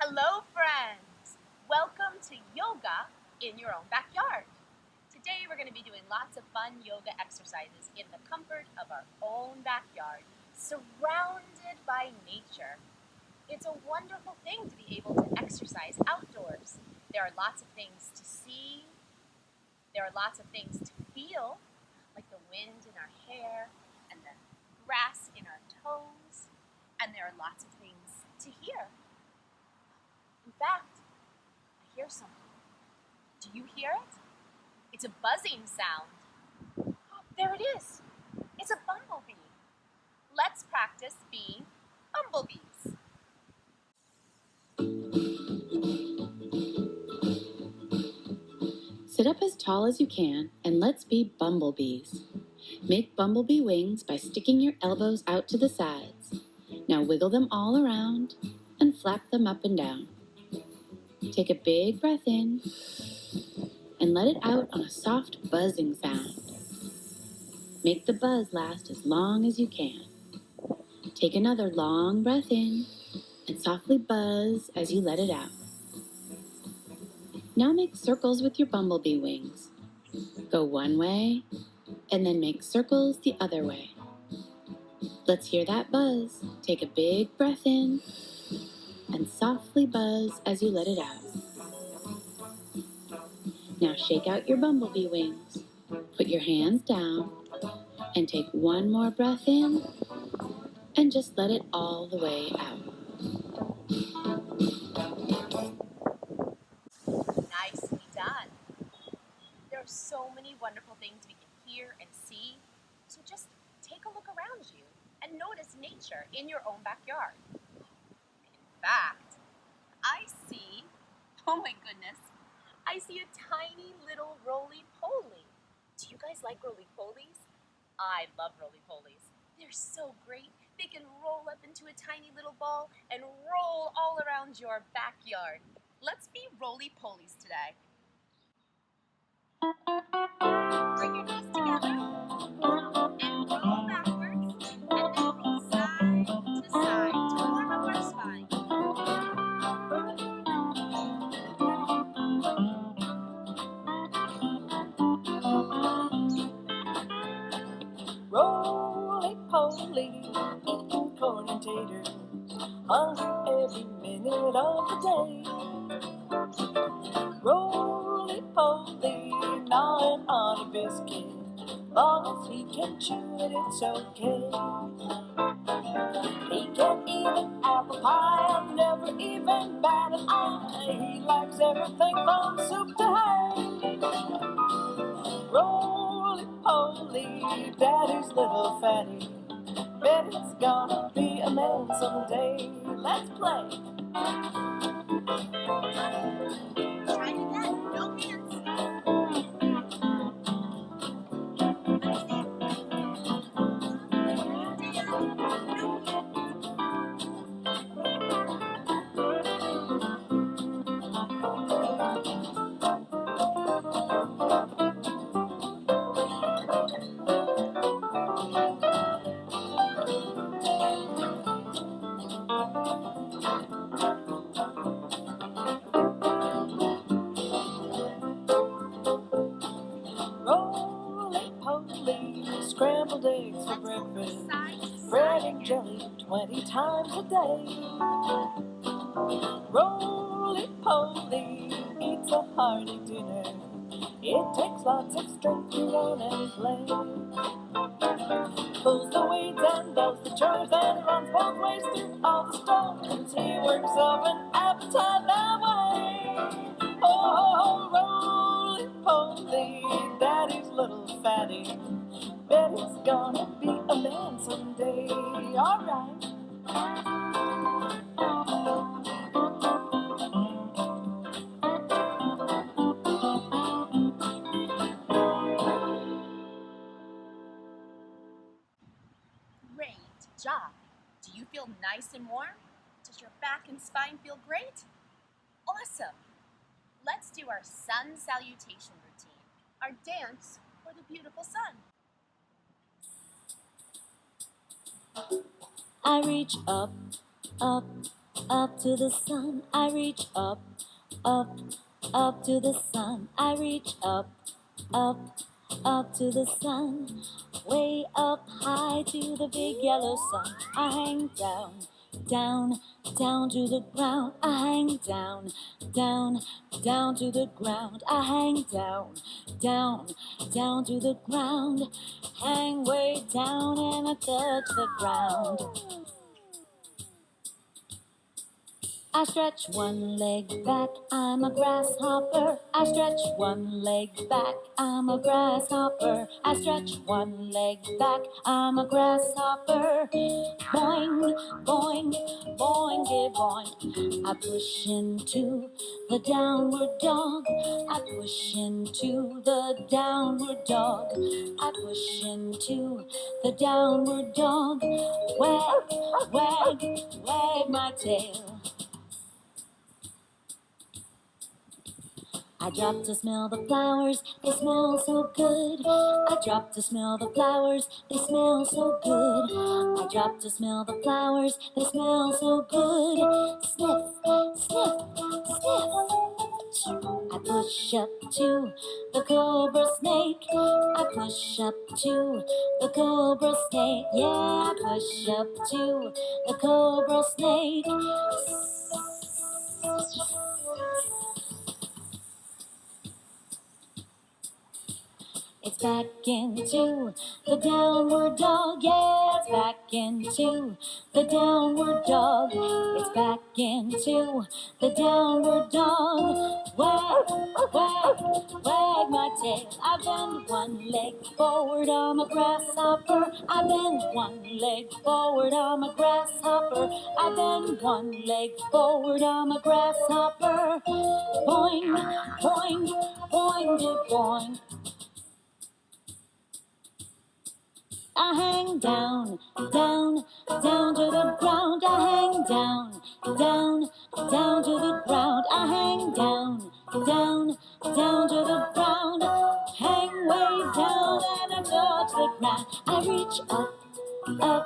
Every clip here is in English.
Hello, friends! Welcome to yoga in your own backyard. Today we're going to be doing lots of fun yoga exercises in the comfort of our own backyard, surrounded by nature. It's a wonderful thing to be able to exercise outdoors. There are lots of things to see, there are lots of things to feel, like the wind in our hair and the grass in our toes, and there are lots of things to hear. In fact, I hear something. Do you hear it? It's a buzzing sound. Oh, there it is. It's a bumblebee. Let's practice being bumblebees. Sit up as tall as you can and let's be bumblebees. Make bumblebee wings by sticking your elbows out to the sides. Now wiggle them all around and flap them up and down. Take a big breath in and let it out on a soft buzzing sound. Make the buzz last as long as you can. Take another long breath in and softly buzz as you let it out. Now make circles with your bumblebee wings. Go one way and then make circles the other way. Let's hear that buzz. Take a big breath in and softly buzz as you let it out. Now shake out your bumblebee wings. Put your hands down and take one more breath in and just let it all the way out. Nicely done. There are so many wonderful things we can hear and see, so just take a look around you and notice nature in your own backyard. In fact, oh my goodness, I see a tiny little roly-poly. Do you guys like roly-polies? I love roly-polies. They're so great. They can roll up into a tiny little ball and roll all around your backyard. Let's be roly-polies today. Bring your knees together and roll backwards and then roll side to side to warm up our spine. Roly-poly, eating corn and taters, hungry every minute of the day. Roly-poly, gnawing on a biscuit, long as he can chew it, it's okay. He can eat an apple pie and never even bat an eye. He likes everything from soup to hay. Roly-poly, daddy's little fatty, bet he's gonna be a man someday. Let's play. Try it again. No hands. Roly-poly, scrambled eggs for breakfast, bread and jelly 20 times a day. Roly-poly eats a hearty dinner, it takes lots of strength to run and play. Pulls the weeds and does the chores and runs both ways through all the stones. He works up an appetite that way. Oh, roly-poly, daddy's little fatty, bet he's gonna be a man someday. All right. Great job. Do you feel nice and warm? Does your back and spine feel great? Awesome. Let's do our sun salutation routine, our dance for the beautiful sun. I reach up, up, Up to the sun, I reach up, up, up to the sun. I reach up, up to the sun. Way up high to the big yellow sun. I hang down, down, down to the ground. I hang down, down, down to the ground. I hang down, down, down to the ground. Hang way down and I touch the ground. I stretch one leg back, I'm a grasshopper. I stretch one leg back, I'm a grasshopper. I stretch one leg back, I'm a grasshopper. Boing, boing, boing, boing. I push into the downward dog. I push into the downward dog. I push into the downward dog. Wag, wag, wag my tail. I drop to smell the flowers, they smell so good. I drop to smell the flowers, they smell so good. I drop to smell the flowers, they smell so good. Sniff, sniff, sniff. I push up to the cobra snake. I push up to the cobra snake. Yeah, I push up to the cobra snake. It's back into the downward dog, yeah, it's back into the downward dog. It's back into the downward dog. Wag, wag, wag my tail. I bend one leg forward, I'm a grasshopper. I bend one leg forward, I'm a grasshopper. I bend one leg forward, I'm a grasshopper. Boing, boing, boing, boing. I hang down, down, down to the ground. I hang down, down, down to the ground. I hang down, down, down to the ground. Hang way down and I touch the ground. I reach up, up,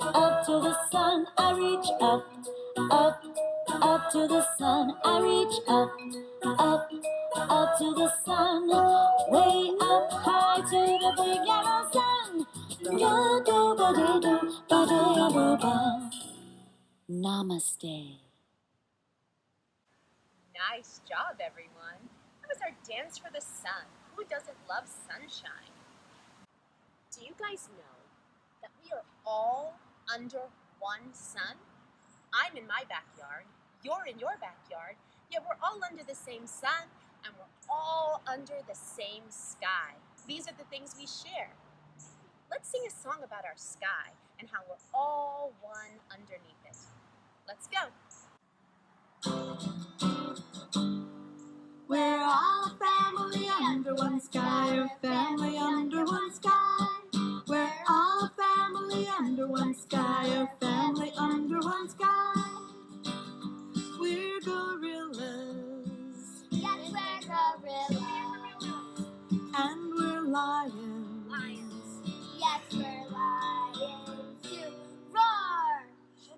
up to the sun. I reach up, up, up to the sun. I reach up, up to the sun. Way up high to the big yellow sun. Namaste. Nice job, everyone. That was our dance for the sun. Who doesn't love sunshine? Do you guys know that we are all under one sun? I'm in my backyard, you're in your backyard, yet we're all under the same sun and we're all under the same sky. These are the things we share. Let's sing a song about our sky and how we're all one underneath it. Let's go. We're all a family under one sky, a family under one sky. We're all a family under one sky, a family under one sky. We're gorillas. Yes, we're gorillas. And we're lions. Lions. Yes, we're lions too. Roar!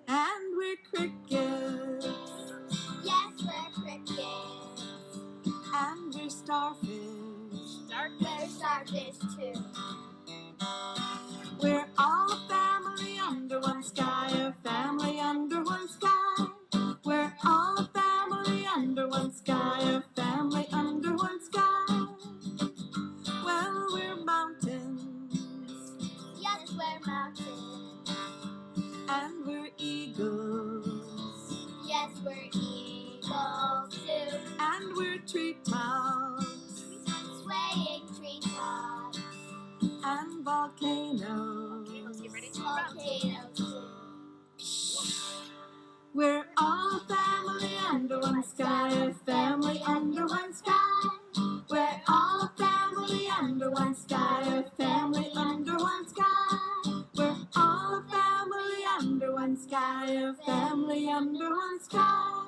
And we're crickets. Yes, we're crickets. And we're starfish. We're starfish too. We're all a family under one sky, a family under one sky. We're all a family under one sky, a family under one sky. Well, we're mountains. Yes, we're mountains. And we're eagles. Yes, we're eagles too. And we're treetops. Swaying treetops. And volcanoes. Volcanoes, get ready to erupt. Volcanoes too. We're all a family under one sky, a family under one sky. We're all a family under one sky, a family under one sky. We're all a family under one sky, a family under one sky.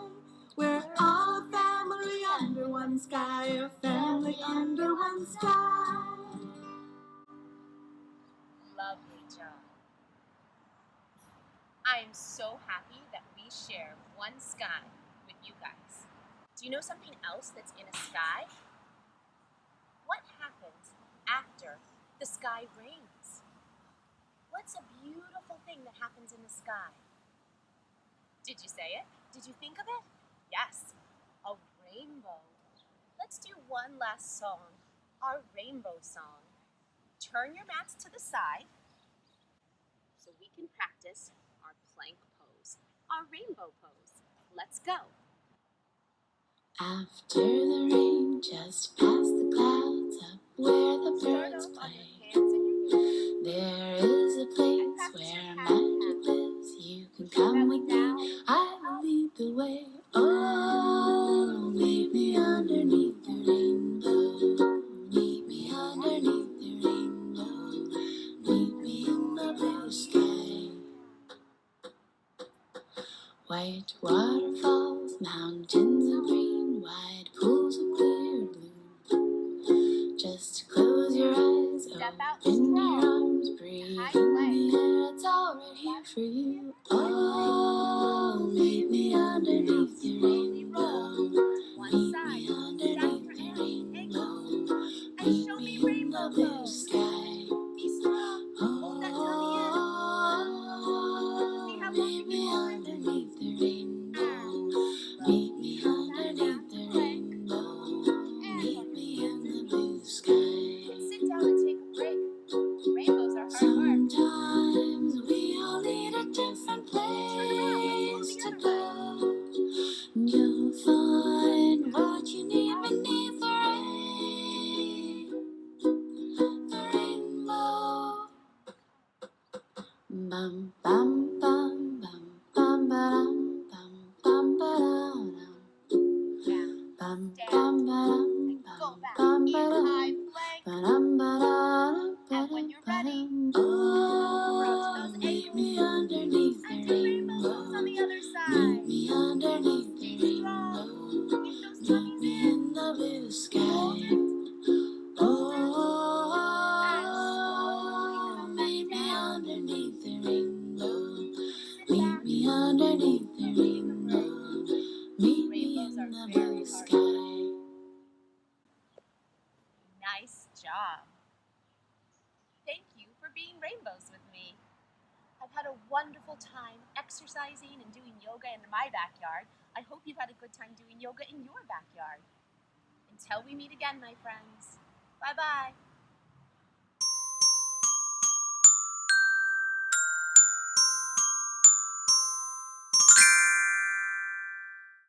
We're all a family under one sky, a family under one sky. Lovely job. I am so happy that we share one sky with you guys. Do you know something else that's in a sky? What happens after the sky rains? What's a beautiful thing that happens in the sky? Did you say it? Did you think of it? Yes, a rainbow. Let's do one last song, our rainbow song. Turn your mats to the side so we can practice our plank pose, our rainbow pose. Let's go. After the rain, just past the clouds, up where the Start birds off on play. your hands and your knees. There is a place where magic lives. You can come with me, I will lead the way. Oh, meet me underneath the rainbow. Meet me underneath the rainbow. Meet me in the blue sky. White waterfalls, mountains of green, wide pools of clear blue. Just close your eyes, Step out open your strong. arms, breathe in the air, it's all right here for you. Oh, meet me underneath the rainbow. Meet me underneath the rainbow. Meet me in the blue sky. Be strong. Hold that tummy in. See how long you Meet me can hold it. underneath the rainbow. Meet me underneath the rainbow. Meet me in the blue sky. Sit down and take a break. Rainbows are hard work. Sometimes we all need a different place to go. You'll find what you need beneath the rainbow. Bum bum bum bum bum ba-dum, bum bum ba-da-dum. Bum bum ba-dum, Go bum back bum in high ba-dum. plank. Ba-dum ba-da-dum, And when you're ready, oh, those meet ankles me underneath the and do rainbow pose on the rainbow. other Meet side. me underneath the Stay strong. rainbow. Keep those Meet tummies me in. in the blue Hold sky. it. Hold it. And Oh, slowly come meet back me down. underneath the rainbow. Sit Meet back. me underneath the Take a break. rainbow. Meet me Rainbows in are the very blue hard. sky. Nice job. Thank you for being rainbows with me. I've had a wonderful time exercising and doing yoga in my backyard. I hope you've had a good time doing yoga in your backyard. Until we meet again, my friends. Bye-bye.